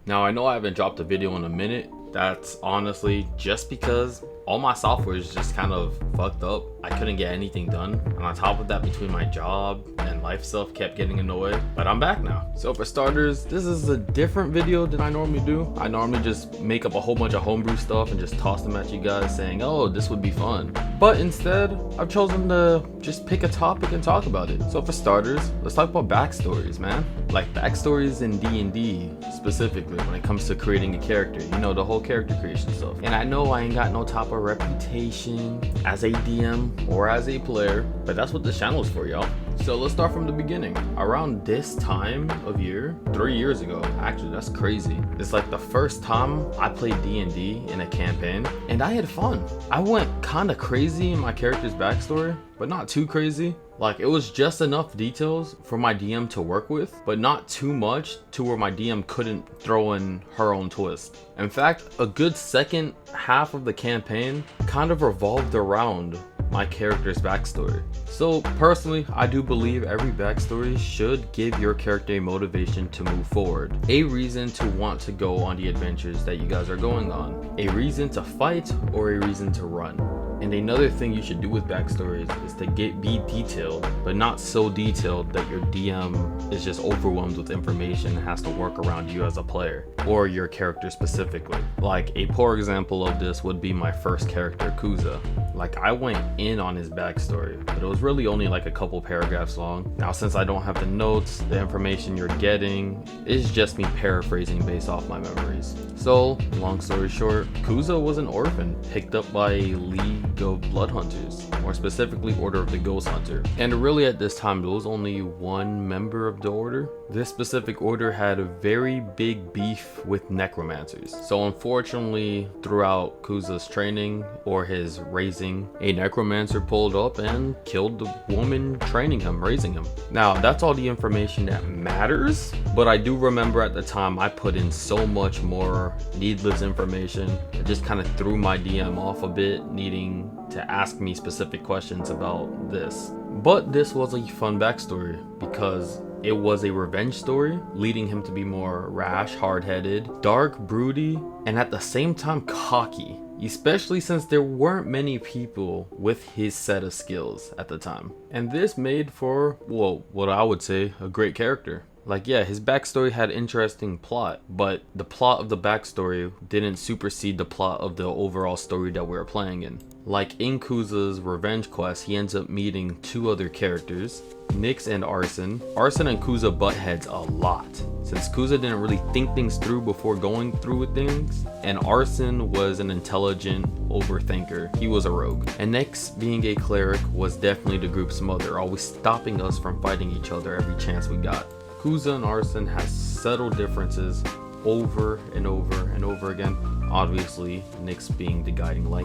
Now I know I haven't dropped a video in a minute. That's honestly just because all my software is just kind of fucked up. I couldn't get anything done. And on top of that, between my job and life stuff kept getting in the way. But I'm back now. So for starters, this is a different video than I normally do. I normally just make up a whole bunch of homebrew stuff and just toss them at you guys saying, oh, this would be fun. But instead, I've chosen to just pick a topic and talk about it. So for starters, let's talk about backstories, man. Like backstories in D&D specifically when it comes to creating a character. You know, the whole character creation stuff. And I know I ain't got no type of reputation as a DM or as a player, but that's what this channel is for, y'all. So let's start from the beginning. Around this time of year, 3 years ago, actually that's crazy. It's like the first time I played D&D in a campaign and I had fun. I went kind of crazy in my character's backstory, but not too crazy. Like it was just enough details for my DM to work with, but not too much to where my DM couldn't throw in her own twist. In fact, a good second half of the campaign kind of revolved around my character's backstory. So personally, I do believe every backstory should give your character a motivation to move forward, a reason to want to go on the adventures that you guys are going on, a reason to fight, or a reason to run. And another thing you should do with backstories is to be detailed, but not so detailed that your DM is just overwhelmed with information and has to work around you as a player, or your character specifically. Like a poor example of this would be my first character, Kuza. Like I went in on his backstory, but it was really only like a couple paragraphs long. Now since I don't have the notes, the information you're getting is just me paraphrasing based off my memories. So long story short, Kuza was an orphan picked up by a league of blood hunters, more specifically Order of the Ghost Hunter. And really at this time there was only one member of the order. This specific order had a very big beef with necromancers. So unfortunately throughout Kuza's training or his raising, a necromancer pulled up and killed the woman training him, raising him. Now that's all the information that matters, but I do remember at the time I put in so much more needless information. It just kind of threw my DM off a bit, needing to ask me specific questions about this. But this was a fun backstory because it was a revenge story, leading him to be more rash, hard-headed, dark, broody, and at the same time cocky. Especially since there weren't many people with his set of skills at the time. And this made for, well, what I would say, a great character. Like yeah, his backstory had interesting plot, but the plot of the backstory didn't supersede the plot of the overall story that we were playing in. Like in Kuza's revenge quest, he ends up meeting two other characters, Nyx and Arson. Arson and Kuza butt heads a lot, since Kuza didn't really think things through before going through with things, and Arson was an intelligent overthinker. He was a rogue. And Nyx, being a cleric, was definitely the group's mother, always stopping us from fighting each other every chance we got. Kuza and Arson has subtle differences over and over and over again. Obviously, Nyx being the guiding light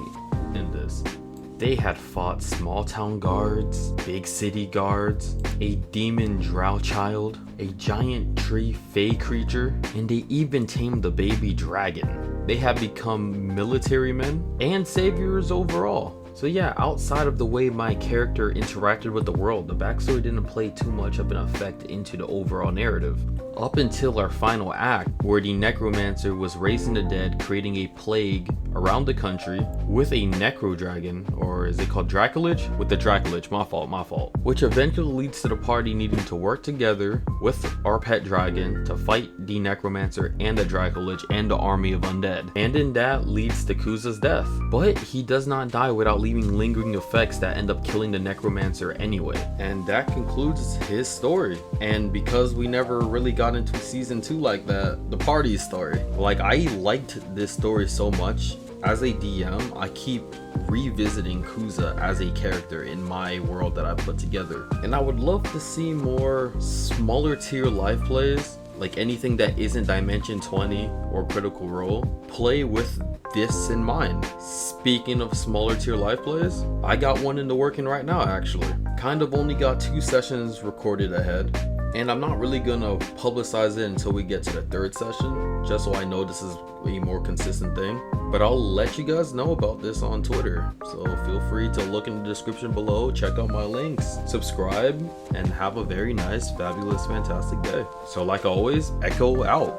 in this. They had fought small town guards, big city guards, a demon drow child, a giant tree fae creature, and they even tamed the baby dragon. They have become military men and saviors overall. So yeah, outside of the way my character interacted with the world, the backstory didn't play too much of an effect into the overall narrative. Up until our final act, where the necromancer was raising the dead, creating a plague around the country with a necro dragon, or is it called Dracolich? With the Dracolich, my fault. Which eventually leads to the party needing to work together with our pet dragon to fight the necromancer and the Dracolich and the army of undead. And in that leads to Kuza's death. But he does not die without leaving lingering effects that end up killing the necromancer anyway. And that concludes his story. And because we never really got into season 2 like that, the party's story. Like I liked this story so much. As a DM, I keep revisiting Kuza as a character in my world that I put together. And I would love to see more smaller tier life plays, like anything that isn't Dimension 20 or Critical Role, play with this in mind. Speaking of smaller tier life plays, I got one in the working right now actually. Kind of only got 2 sessions recorded ahead. And I'm not really gonna publicize it until we get to the 3rd session, just so I know this is a more consistent thing. But I'll let you guys know about this on Twitter, so feel free to look in the description below, check out my links, subscribe, and have a very nice, fabulous, fantastic day. So like always, Echo out.